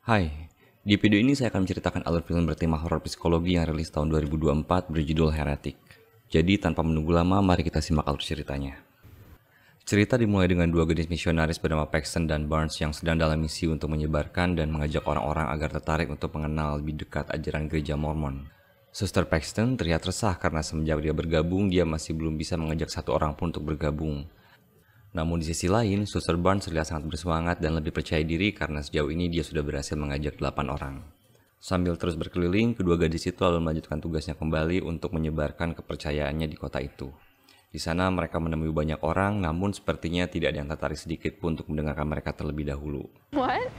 Hai, di video ini saya akan menceritakan alur film bertema horor psikologi yang rilis tahun 2024 berjudul Heretic. Jadi tanpa menunggu lama, mari kita simak alur ceritanya. Cerita dimulai dengan dua gadis misionaris bernama Paxton dan Barnes yang sedang dalam misi untuk menyebarkan dan mengajak orang-orang agar tertarik untuk mengenal lebih dekat ajaran gereja Mormon. Suster Paxton terlihat resah karena semenjak dia bergabung, dia masih belum bisa mengajak satu orang pun untuk bergabung. Namun di sisi lain, Suster Barnes terlihat sangat bersemangat dan lebih percaya diri karena sejauh ini dia sudah berhasil mengajak 8 orang. Sambil terus berkeliling, kedua gadis itu lalu melanjutkan tugasnya kembali untuk menyebarkan kepercayaannya di kota itu. Di sana mereka menemui banyak orang, namun sepertinya tidak ada yang tertarik sedikit pun untuk mendengarkan mereka terlebih dahulu. What?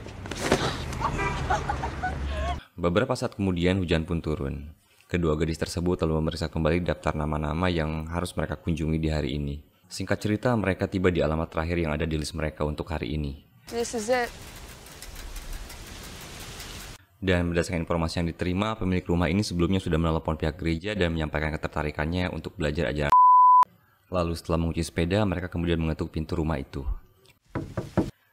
Beberapa saat kemudian hujan pun turun. Kedua gadis tersebut lalu memeriksa kembali daftar nama-nama yang harus mereka kunjungi di hari ini. Singkat cerita, mereka tiba di alamat terakhir yang ada di list mereka untuk hari ini. This is it. Dan berdasarkan informasi yang diterima, pemilik rumah ini sebelumnya sudah menelepon pihak gereja dan menyampaikan ketertarikannya untuk belajar ajaran. Lalu setelah mengunci sepeda, mereka kemudian mengetuk pintu rumah itu.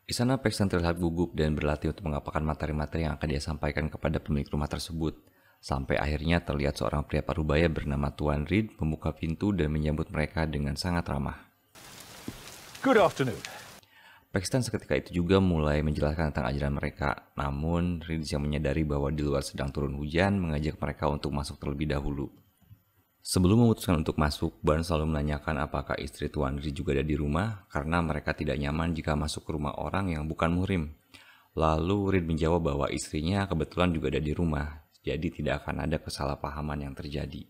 Di sana Paxton terlihat gugup dan berlatih untuk mengapakan materi-materi yang akan dia sampaikan kepada pemilik rumah tersebut. Sampai akhirnya terlihat seorang pria parubaya bernama Tuan Reed membuka pintu dan menyambut mereka dengan sangat ramah. Good afternoon. Paxton seketika itu juga mulai menjelaskan tentang ajaran mereka. Namun Reed yang menyadari bahwa di luar sedang turun hujan mengajak mereka untuk masuk terlebih dahulu. Sebelum memutuskan untuk masuk, Barnes selalu menanyakan apakah istri Tuan Reed juga ada di rumah karena mereka tidak nyaman jika masuk ke rumah orang yang bukan muhrim. Lalu Reed menjawab bahwa istrinya kebetulan juga ada di rumah. Jadi tidak akan ada kesalahpahaman yang terjadi.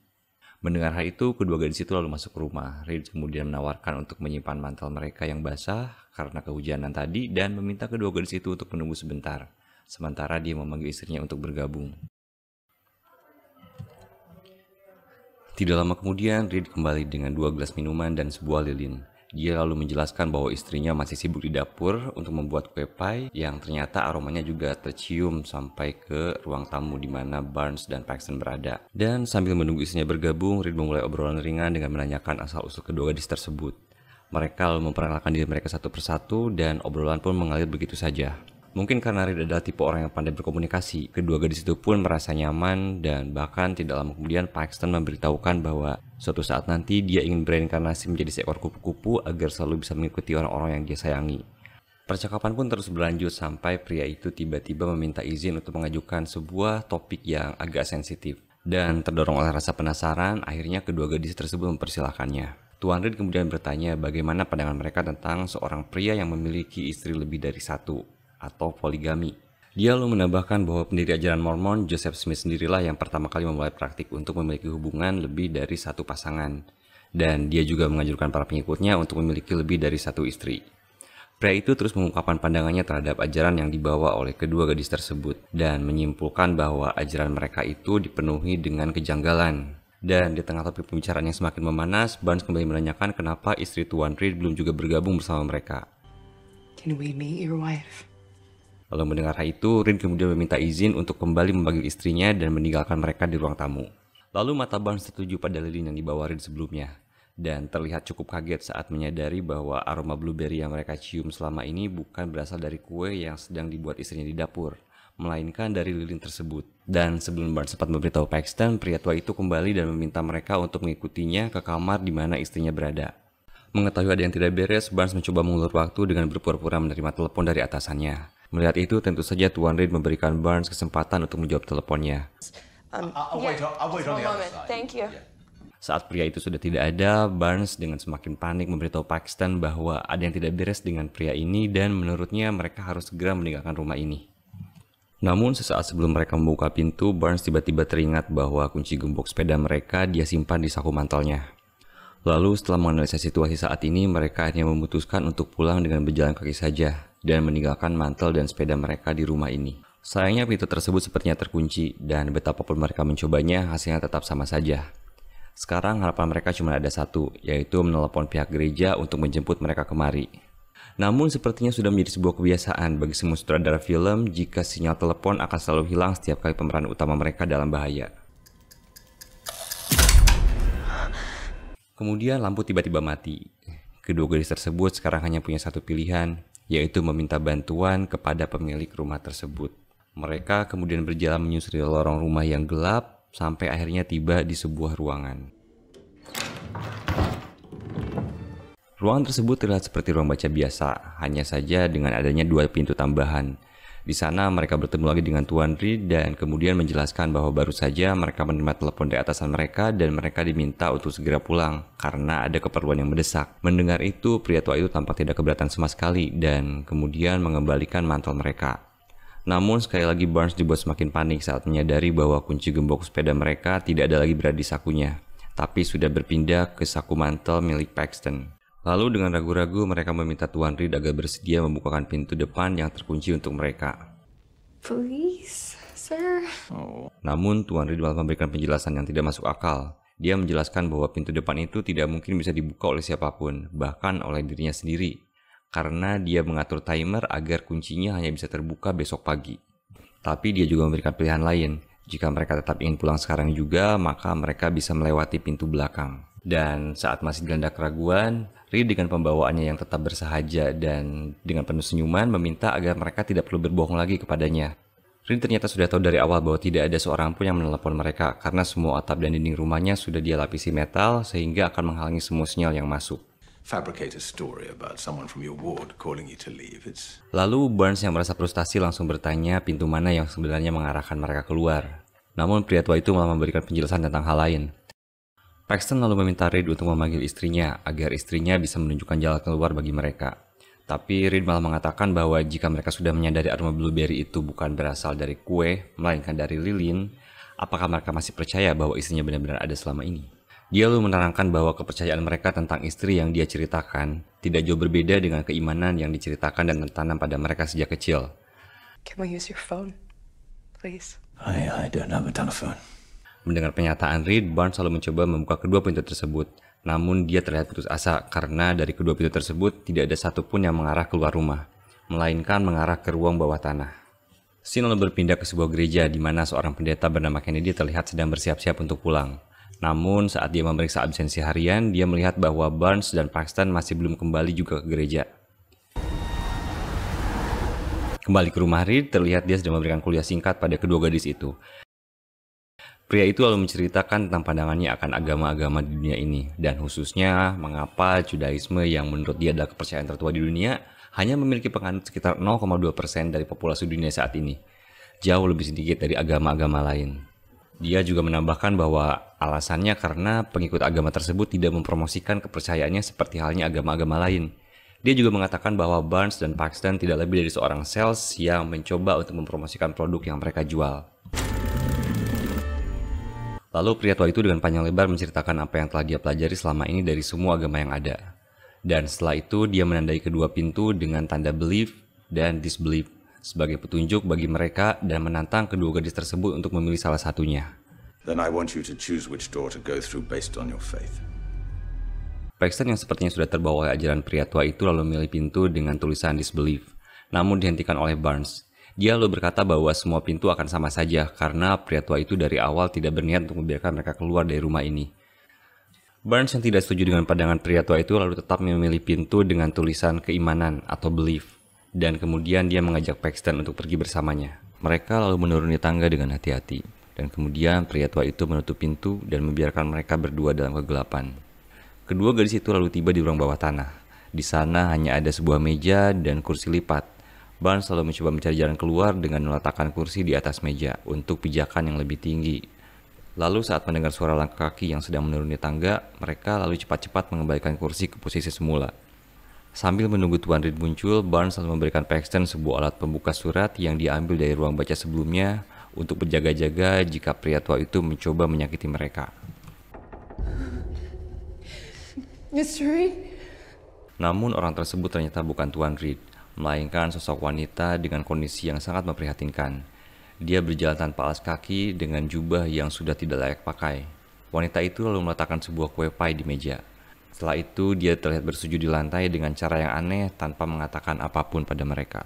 Mendengar hal itu, kedua gadis itu lalu masuk ke rumah. Reed kemudian menawarkan untuk menyimpan mantel mereka yang basah karena kehujanan tadi dan meminta kedua gadis itu untuk menunggu sebentar. Sementara dia memanggil istrinya untuk bergabung. Tidak lama kemudian, Reed kembali dengan 2 gelas minuman dan sebuah lilin. Dia lalu menjelaskan bahwa istrinya masih sibuk di dapur untuk membuat kue pie yang ternyata aromanya juga tercium sampai ke ruang tamu di mana Barnes dan Paxton berada. Dan sambil menunggu istrinya bergabung, Reed memulai obrolan ringan dengan menanyakan asal-usul kedua gadis tersebut. Mereka lalu memperkenalkan diri mereka satu persatu dan obrolan pun mengalir begitu saja. Mungkin karena Reed adalah tipe orang yang pandai berkomunikasi, kedua gadis itu pun merasa nyaman dan bahkan tidak lama kemudian Paxton memberitahukan bahwa suatu saat nanti dia ingin bereinkarnasi menjadi seekor kupu-kupu agar selalu bisa mengikuti orang-orang yang dia sayangi. Percakapan pun terus berlanjut sampai pria itu tiba-tiba meminta izin untuk mengajukan sebuah topik yang agak sensitif. Dan terdorong oleh rasa penasaran, akhirnya kedua gadis tersebut mempersilahkannya. Tuan Reed kemudian bertanya bagaimana pandangan mereka tentang seorang pria yang memiliki istri lebih dari satu, atau poligami. Dia lalu menambahkan bahwa pendiri ajaran Mormon, Joseph Smith sendirilah yang pertama kali memulai praktik untuk memiliki hubungan lebih dari satu pasangan. Dan dia juga menganjurkan para pengikutnya untuk memiliki lebih dari satu istri. Pria itu terus mengungkapkan pandangannya terhadap ajaran yang dibawa oleh kedua gadis tersebut dan menyimpulkan bahwa ajaran mereka itu dipenuhi dengan kejanggalan. Dan di tengah topik pembicaraan yang semakin memanas, Barnes kembali menanyakan kenapa istri Tuan Reed belum juga bergabung bersama mereka. Can we meet your wife? Lalu mendengar hal itu, Reed kemudian meminta izin untuk kembali memanggil istrinya dan meninggalkan mereka di ruang tamu. Lalu mata Barnes tertuju pada lilin yang dibawa Reed sebelumnya. Dan terlihat cukup kaget saat menyadari bahwa aroma blueberry yang mereka cium selama ini bukan berasal dari kue yang sedang dibuat istrinya di dapur, melainkan dari lilin tersebut. Dan sebelum Barnes sempat memberitahu Paxton, pria tua itu kembali dan meminta mereka untuk mengikutinya ke kamar di mana istrinya berada. Mengetahui ada yang tidak beres, Barnes mencoba mengulur waktu dengan berpura-pura menerima telepon dari atasannya. Melihat itu, tentu saja Tuan Reed memberikan Barnes kesempatan untuk menjawab teleponnya. I'll wait on the other side. Thank you. Saat pria itu sudah tidak ada, Barnes dengan semakin panik memberitahu Paxton bahwa ada yang tidak beres dengan pria ini dan menurutnya mereka harus segera meninggalkan rumah ini. Namun sesaat sebelum mereka membuka pintu, Barnes tiba-tiba teringat bahwa kunci gembok sepeda mereka dia simpan di saku mantelnya. Lalu setelah menganalisa situasi saat ini, mereka akhirnya memutuskan untuk pulang dengan berjalan kaki saja dan meninggalkan mantel dan sepeda mereka di rumah ini. Sayangnya pintu tersebut sepertinya terkunci dan betapapun mereka mencobanya, hasilnya tetap sama saja. Sekarang harapan mereka cuma ada satu, yaitu menelepon pihak gereja untuk menjemput mereka kemari. Namun sepertinya sudah menjadi sebuah kebiasaan bagi semua sutradara film jika sinyal telepon akan selalu hilang setiap kali pemeran utama mereka dalam bahaya. Kemudian lampu tiba-tiba mati. Kedua gadis tersebut sekarang hanya punya satu pilihan, yaitu meminta bantuan kepada pemilik rumah tersebut. Mereka kemudian berjalan menyusuri lorong rumah yang gelap sampai akhirnya tiba di sebuah ruangan. Ruangan tersebut terlihat seperti ruang baca biasa, hanya saja dengan adanya 2 pintu tambahan. Di sana mereka bertemu lagi dengan Tuan Reed dan kemudian menjelaskan bahwa baru saja mereka menerima telepon dari atasan mereka dan mereka diminta untuk segera pulang karena ada keperluan yang mendesak. Mendengar itu, pria tua itu tampak tidak keberatan sama sekali dan kemudian mengembalikan mantel mereka. Namun sekali lagi Barnes dibuat semakin panik saat menyadari bahwa kunci gembok sepeda mereka tidak ada lagi berada di sakunya, tapi sudah berpindah ke saku mantel milik Paxton. Lalu dengan ragu-ragu mereka meminta Tuan Reed agar bersedia membukakan pintu depan yang terkunci untuk mereka. Please, sir. Namun Tuan Reed malah memberikan penjelasan yang tidak masuk akal. Dia menjelaskan bahwa pintu depan itu tidak mungkin bisa dibuka oleh siapapun, bahkan oleh dirinya sendiri, karena dia mengatur timer agar kuncinya hanya bisa terbuka besok pagi. Tapi dia juga memberikan pilihan lain. Jika mereka tetap ingin pulang sekarang juga, maka mereka bisa melewati pintu belakang. Dan saat masih dilanda keraguan, Reed dengan pembawaannya yang tetap bersahaja dan dengan penuh senyuman meminta agar mereka tidak perlu berbohong lagi kepadanya. Reed ternyata sudah tahu dari awal bahwa tidak ada seorang pun yang menelepon mereka karena semua atap dan dinding rumahnya sudah dia lapisi metal sehingga akan menghalangi semua sinyal yang masuk. Fabricate a story about someone from your ward calling you to leave. Lalu Barnes yang merasa frustasi langsung bertanya pintu mana yang sebenarnya mengarahkan mereka keluar. Namun pria tua itu malah memberikan penjelasan tentang hal lain. Paxton lalu meminta Reed untuk memanggil istrinya agar istrinya bisa menunjukkan jalan keluar bagi mereka. Tapi Reed malah mengatakan bahwa jika mereka sudah menyadari aroma blueberry itu bukan berasal dari kue, melainkan dari lilin, apakah mereka masih percaya bahwa istrinya benar-benar ada selama ini? Dia lalu menerangkan bahwa kepercayaan mereka tentang istri yang dia ceritakan tidak jauh berbeda dengan keimanan yang diceritakan dan tertanam pada mereka sejak kecil. Can we use your phone, please? I don't have a telephone. Mendengar pernyataan Reed, Barnes selalu mencoba membuka kedua pintu tersebut. Namun dia terlihat putus asa karena dari kedua pintu tersebut tidak ada satupun yang mengarah keluar rumah, melainkan mengarah ke ruang bawah tanah. Scene lalu berpindah ke sebuah gereja di mana seorang pendeta bernama Kennedy terlihat sedang bersiap-siap untuk pulang. Namun saat dia memeriksa absensi harian, dia melihat bahwa Barnes dan Paxton masih belum kembali juga ke gereja. Kembali ke rumah Reed, terlihat dia sedang memberikan kuliah singkat pada kedua gadis itu. Pria itu lalu menceritakan tentang pandangannya akan agama-agama di dunia ini, dan khususnya mengapa Judaisme yang menurut dia adalah kepercayaan tertua di dunia hanya memiliki penganut sekitar 0,2% dari populasi dunia saat ini, jauh lebih sedikit dari agama-agama lain. Dia juga menambahkan bahwa alasannya karena pengikut agama tersebut tidak mempromosikan kepercayaannya seperti halnya agama-agama lain. Dia juga mengatakan bahwa Barnes dan Paxton tidak lebih dari seorang sales yang mencoba untuk mempromosikan produk yang mereka jual. Lalu pria tua itu dengan panjang lebar menceritakan apa yang telah dia pelajari selama ini dari semua agama yang ada. Dan setelah itu dia menandai kedua pintu dengan tanda believe dan disbelieve sebagai petunjuk bagi mereka dan menantang kedua gadis tersebut untuk memilih salah satunya. Then I want you to choose which door to go through based on your faith. Paxton yang sepertinya sudah terbawa oleh ajaran pria tua itu lalu memilih pintu dengan tulisan disbelieve, namun dihentikan oleh Barnes. Dia lalu berkata bahwa semua pintu akan sama saja karena pria tua itu dari awal tidak berniat untuk membiarkan mereka keluar dari rumah ini. Barnes yang tidak setuju dengan pandangan pria tua itu lalu tetap memilih pintu dengan tulisan keimanan atau belief, dan kemudian dia mengajak Paxton untuk pergi bersamanya. Mereka lalu menuruni tangga dengan hati-hati, dan kemudian pria tua itu menutup pintu dan membiarkan mereka berdua dalam kegelapan. Kedua gadis itu lalu tiba di ruang bawah tanah. Di sana hanya ada sebuah meja dan kursi lipat. Barnes selalu mencoba mencari jalan keluar dengan meletakkan kursi di atas meja untuk pijakan yang lebih tinggi. Lalu saat mendengar suara langkah kaki yang sedang menuruni tangga, mereka lalu cepat-cepat mengembalikan kursi ke posisi semula. Sambil menunggu Tuan Reed muncul, Barnes lalu memberikan Paxton sebuah alat pembuka surat yang diambil dari ruang baca sebelumnya untuk berjaga-jaga jika pria tua itu mencoba menyakiti mereka. Mr. Reed? Namun orang tersebut ternyata bukan Tuan Reed, melainkan sosok wanita dengan kondisi yang sangat memprihatinkan. Dia berjalan tanpa alas kaki dengan jubah yang sudah tidak layak pakai. Wanita itu lalu meletakkan sebuah kue pie di meja. Setelah itu dia terlihat bersujud di lantai dengan cara yang aneh tanpa mengatakan apapun pada mereka.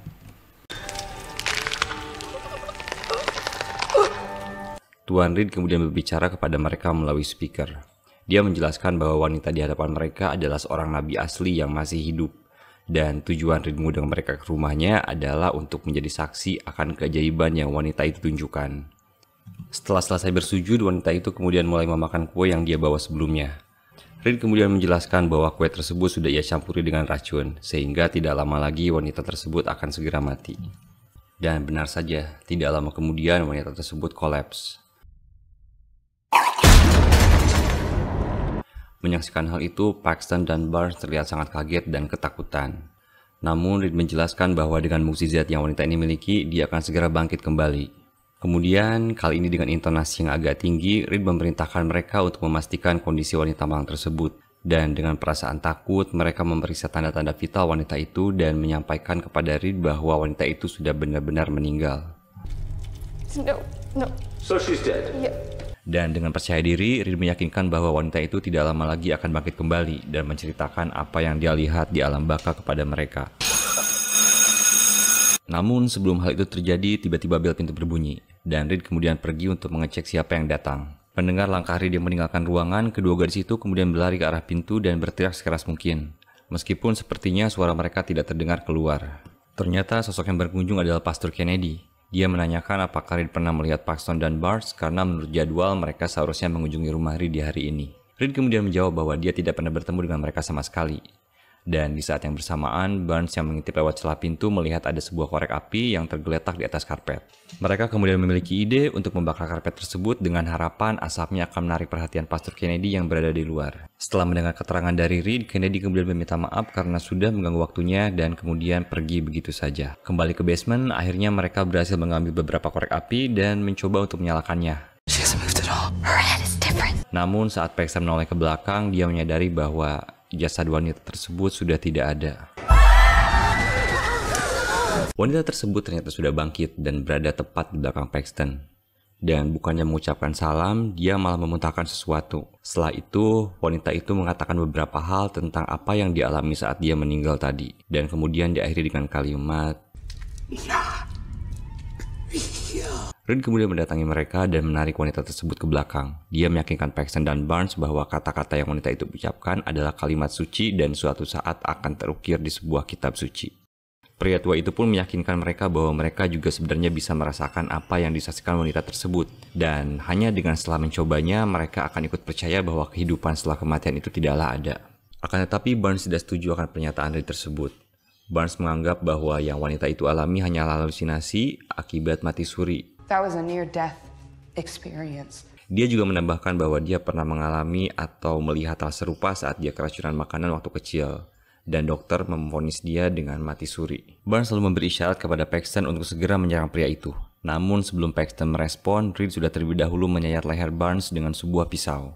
Tuan Reed kemudian berbicara kepada mereka melalui speaker. Dia menjelaskan bahwa wanita di hadapan mereka adalah seorang nabi asli yang masih hidup. Dan tujuan Reed mengundang mereka ke rumahnya adalah untuk menjadi saksi akan keajaiban yang wanita itu tunjukkan. Setelah selesai bersujud, wanita itu kemudian mulai memakan kue yang dia bawa sebelumnya. Reed kemudian menjelaskan bahwa kue tersebut sudah ia campuri dengan racun, sehingga tidak lama lagi wanita tersebut akan segera mati. Dan benar saja, tidak lama kemudian wanita tersebut kolaps. Menyaksikan hal itu, Paxton dan Barnes terlihat sangat kaget dan ketakutan. Namun Reed menjelaskan bahwa dengan mukjizat yang wanita ini miliki, dia akan segera bangkit kembali. Kemudian, kali ini dengan intonasi yang agak tinggi, Reed memerintahkan mereka untuk memastikan kondisi wanita malang tersebut. Dan dengan perasaan takut, mereka memeriksa tanda-tanda vital wanita itu dan menyampaikan kepada Reed bahwa wanita itu sudah benar-benar meninggal. No. So she's dead? Yeah. Dan dengan percaya diri, Reed meyakinkan bahwa wanita itu tidak lama lagi akan bangkit kembali dan menceritakan apa yang dia lihat di alam baka kepada mereka. Namun sebelum hal itu terjadi, tiba-tiba bel pintu berbunyi, dan Reed kemudian pergi untuk mengecek siapa yang datang. Mendengar langkah Reed yang meninggalkan ruangan, kedua gadis itu kemudian berlari ke arah pintu dan berteriak sekeras mungkin. Meskipun sepertinya suara mereka tidak terdengar keluar. Ternyata sosok yang berkunjung adalah Pastor Kennedy. Dia menanyakan apakah Reed pernah melihat Paxton dan Barnes karena menurut jadwal mereka seharusnya mengunjungi rumah Reed di hari ini. Reed kemudian menjawab bahwa dia tidak pernah bertemu dengan mereka sama sekali. Dan di saat yang bersamaan, Barnes yang mengintip lewat celah pintu melihat ada sebuah korek api yang tergeletak di atas karpet. Mereka kemudian memiliki ide untuk membakar karpet tersebut dengan harapan asapnya akan menarik perhatian Pastor Kennedy yang berada di luar. Setelah mendengar keterangan dari Reed, Kennedy kemudian meminta maaf karena sudah mengganggu waktunya dan kemudian pergi begitu saja. Kembali ke basement, akhirnya mereka berhasil mengambil beberapa korek api dan mencoba untuk menyalakannya. She hasn't moved at all. Her head is different. Namun saat Paxton menoleh ke belakang, dia menyadari bahwa jasad wanita tersebut sudah tidak ada. Wanita tersebut ternyata sudah bangkit dan berada tepat di belakang Paxton. Dan bukannya mengucapkan salam, dia malah memuntahkan sesuatu. Setelah itu, wanita itu mengatakan beberapa hal tentang apa yang dialami saat dia meninggal tadi. Dan kemudian diakhiri dengan kalimat, Reed kemudian mendatangi mereka dan menarik wanita tersebut ke belakang. Dia meyakinkan Paxton dan Barnes bahwa kata-kata yang wanita itu ucapkan adalah kalimat suci dan suatu saat akan terukir di sebuah kitab suci. Pria tua itu pun meyakinkan mereka bahwa mereka juga sebenarnya bisa merasakan apa yang disaksikan wanita tersebut. Dan hanya dengan setelah mencobanya, mereka akan ikut percaya bahwa kehidupan setelah kematian itu tidaklah ada. Akan tetapi Barnes tidak setuju akan pernyataan Reed tersebut. Barnes menganggap bahwa yang wanita itu alami hanyalah halusinasi akibat mati suri. That was a near-death experience. Dia juga menambahkan bahwa dia pernah mengalami atau melihat hal serupa saat dia keracunan makanan waktu kecil. Dan dokter memvonis dia dengan mati suri. Barnes selalu memberi isyarat kepada Paxton untuk segera menyerang pria itu. Namun sebelum Paxton merespon, Reed sudah terlebih dahulu menyayat leher Barnes dengan sebuah pisau.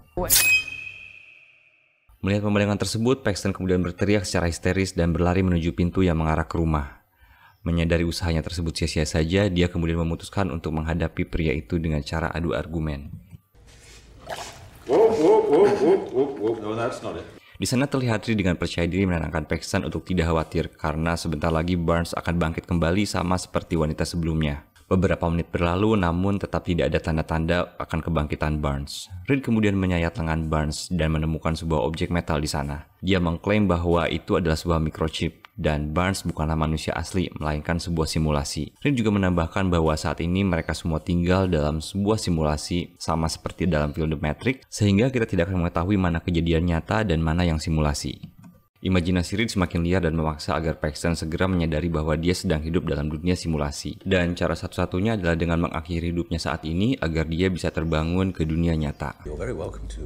Melihat pemandangan tersebut, Paxton kemudian berteriak secara histeris dan berlari menuju pintu yang mengarah ke rumah. Menyadari usahanya tersebut sia-sia saja, dia kemudian memutuskan untuk menghadapi pria itu dengan cara adu argumen. No, that's not it. Di sana terlihat Reed dengan percaya diri menenangkan Paxton untuk tidak khawatir karena sebentar lagi Barnes akan bangkit kembali sama seperti wanita sebelumnya. Beberapa menit berlalu namun tetap tidak ada tanda-tanda akan kebangkitan Barnes. Reed kemudian menyayat lengan Barnes dan menemukan sebuah objek metal di sana. Dia mengklaim bahwa itu adalah sebuah microchip. Dan Barnes bukanlah manusia asli, melainkan sebuah simulasi. Reed juga menambahkan bahwa saat ini mereka semua tinggal dalam sebuah simulasi sama seperti dalam film The Matrix, sehingga kita tidak akan mengetahui mana kejadian nyata dan mana yang simulasi. Imajinasi Reed semakin liar dan memaksa agar Paxton segera menyadari bahwa dia sedang hidup dalam dunia simulasi. Dan cara satu-satunya adalah dengan mengakhiri hidupnya saat ini agar dia bisa terbangun ke dunia nyata. You're very welcome to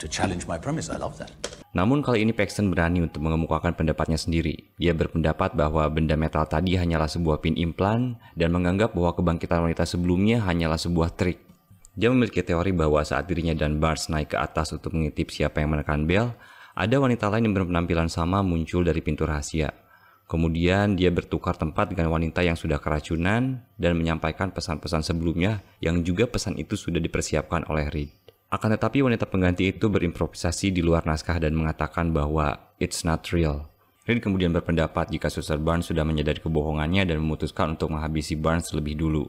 challenge my premise. I love that. Namun kali ini Paxton berani untuk mengemukakan pendapatnya sendiri. Dia berpendapat bahwa benda metal tadi hanyalah sebuah pin implan dan menganggap bahwa kebangkitan wanita sebelumnya hanyalah sebuah trik. Dia memiliki teori bahwa saat dirinya dan Barnes naik ke atas untuk mengintip siapa yang menekan bel, ada wanita lain yang berpenampilan sama muncul dari pintu rahasia. Kemudian dia bertukar tempat dengan wanita yang sudah keracunan dan menyampaikan pesan-pesan sebelumnya yang juga pesan itu sudah dipersiapkan oleh Reed. Akan tetapi wanita pengganti itu berimprovisasi di luar naskah dan mengatakan bahwa it's not real. Reed kemudian berpendapat jika Suster Barnes sudah menyadari kebohongannya dan memutuskan untuk menghabisi Barnes lebih dulu.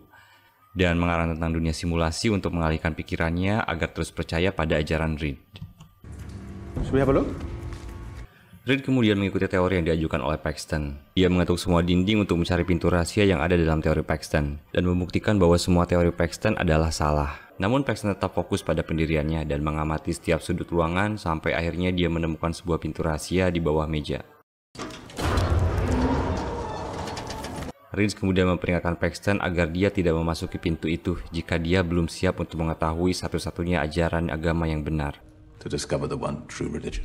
Dan mengarang tentang dunia simulasi untuk mengalihkan pikirannya agar terus percaya pada ajaran Reed. Should we have a look? Reed kemudian mengikuti teori yang diajukan oleh Paxton. Dia mengetuk semua dinding untuk mencari pintu rahasia yang ada dalam teori Paxton dan membuktikan bahwa semua teori Paxton adalah salah. Namun Paxton tetap fokus pada pendiriannya dan mengamati setiap sudut ruangan sampai akhirnya dia menemukan sebuah pintu rahasia di bawah meja. Reed kemudian memperingatkan Paxton agar dia tidak memasuki pintu itu jika dia belum siap untuk mengetahui satu-satunya ajaran agama yang benar. To discover the one true religion.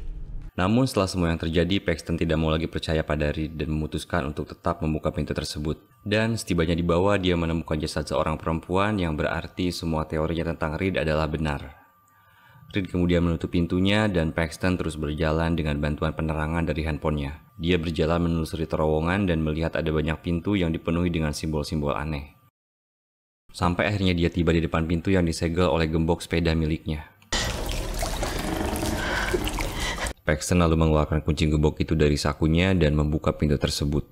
Namun setelah semua yang terjadi, Paxton tidak mau lagi percaya pada Reed dan memutuskan untuk tetap membuka pintu tersebut. Dan setibanya di bawah, dia menemukan jasad seorang perempuan yang berarti semua teorinya tentang Reed adalah benar. Reed kemudian menutup pintunya dan Paxton terus berjalan dengan bantuan penerangan dari handphonenya. Dia berjalan menelusuri terowongan dan melihat ada banyak pintu yang dipenuhi dengan simbol-simbol aneh. Sampai akhirnya dia tiba di depan pintu yang disegel oleh gembok sepeda miliknya. Paxton lalu mengeluarkan kunci gembok itu dari sakunya dan membuka pintu tersebut.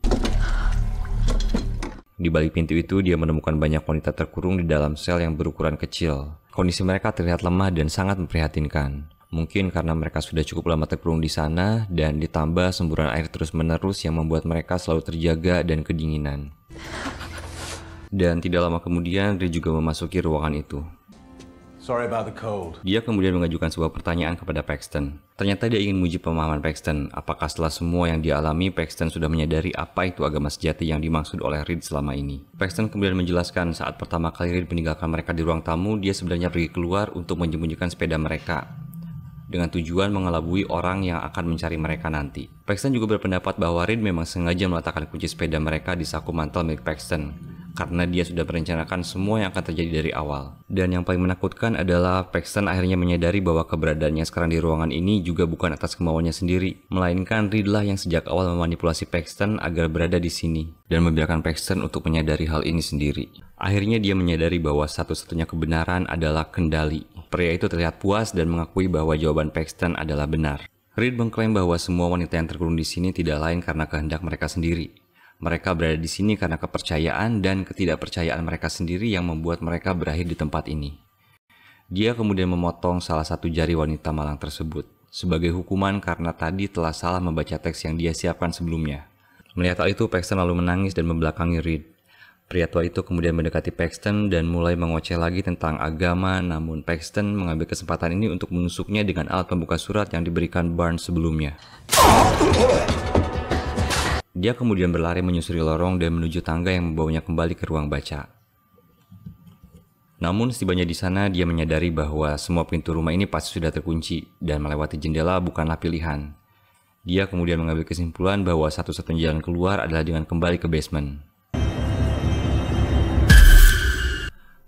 Di balik pintu itu, dia menemukan banyak wanita terkurung di dalam sel yang berukuran kecil. Kondisi mereka terlihat lemah dan sangat memprihatinkan. Mungkin karena mereka sudah cukup lama terkurung di sana dan ditambah semburan air terus-menerus yang membuat mereka selalu terjaga dan kedinginan. Dan tidak lama kemudian, Reed juga memasuki ruangan itu. Sorry about the cold. Dia kemudian mengajukan sebuah pertanyaan kepada Paxton. Ternyata dia ingin menguji pemahaman Paxton. Apakah setelah semua yang dia alami, Paxton sudah menyadari apa itu agama sejati yang dimaksud oleh Reed selama ini. Paxton kemudian menjelaskan saat pertama kali Reed meninggalkan mereka di ruang tamu, dia sebenarnya pergi keluar untuk menyembunyikan sepeda mereka dengan tujuan mengelabui orang yang akan mencari mereka nanti. Paxton juga berpendapat bahwa Reed memang sengaja meletakkan kunci sepeda mereka di saku mantel milik Paxton karena dia sudah merencanakan semua yang akan terjadi dari awal. Dan yang paling menakutkan adalah Paxton akhirnya menyadari bahwa keberadaannya sekarang di ruangan ini juga bukan atas kemauannya sendiri, melainkan Reed lah yang sejak awal memanipulasi Paxton agar berada di sini dan membiarkan Paxton untuk menyadari hal ini sendiri. Akhirnya dia menyadari bahwa satu-satunya kebenaran adalah kendali. Pria itu terlihat puas dan mengakui bahwa jawaban Paxton adalah benar. Reed mengklaim bahwa semua wanita yang terkurung di sini tidak lain karena kehendak mereka sendiri. Mereka berada di sini karena kepercayaan dan ketidakpercayaan mereka sendiri yang membuat mereka berakhir di tempat ini. Dia kemudian memotong salah satu jari wanita malang tersebut sebagai hukuman karena tadi telah salah membaca teks yang dia siapkan sebelumnya. Melihat hal itu, Paxton lalu menangis dan membelakangi Reed. Pria tua itu kemudian mendekati Paxton dan mulai mengoceh lagi tentang agama, namun Paxton mengambil kesempatan ini untuk menusuknya dengan alat pembuka surat yang diberikan Barnes sebelumnya. Dia kemudian berlari menyusuri lorong dan menuju tangga yang membawanya kembali ke ruang baca. Namun setibanya di sana, dia menyadari bahwa semua pintu rumah ini pasti sudah terkunci dan melewati jendela bukanlah pilihan. Dia kemudian mengambil kesimpulan bahwa satu-satunya jalan keluar adalah dengan kembali ke basement.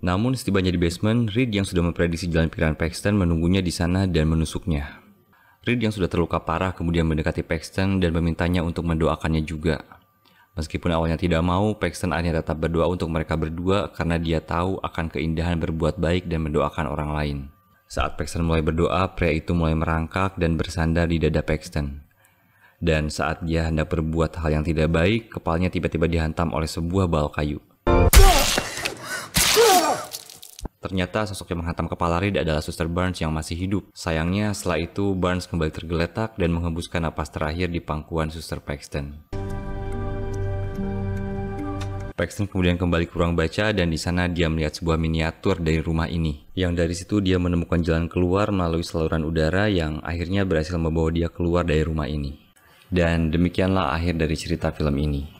Namun setibanya di basement, Reed yang sudah memprediksi jalan pikiran Paxton menunggunya di sana dan menusuknya. Reed yang sudah terluka parah kemudian mendekati Paxton dan memintanya untuk mendoakannya juga. Meskipun awalnya tidak mau, Paxton akhirnya tetap berdoa untuk mereka berdua karena dia tahu akan keindahan berbuat baik dan mendoakan orang lain. Saat Paxton mulai berdoa, pria itu mulai merangkak dan bersandar di dada Paxton. Dan saat dia hendak berbuat hal yang tidak baik, kepalanya tiba-tiba dihantam oleh sebuah bal kayu. Ternyata sosok yang menghantam kepala Reed adalah Suster Barnes yang masih hidup. Sayangnya setelah itu Barnes kembali tergeletak dan menghembuskan napas terakhir di pangkuan Suster Paxton. Paxton kemudian kembali ke ruang baca dan di sana dia melihat sebuah miniatur dari rumah ini. Yang dari situ dia menemukan jalan keluar melalui saluran udara yang akhirnya berhasil membawa dia keluar dari rumah ini. Dan demikianlah akhir dari cerita film ini.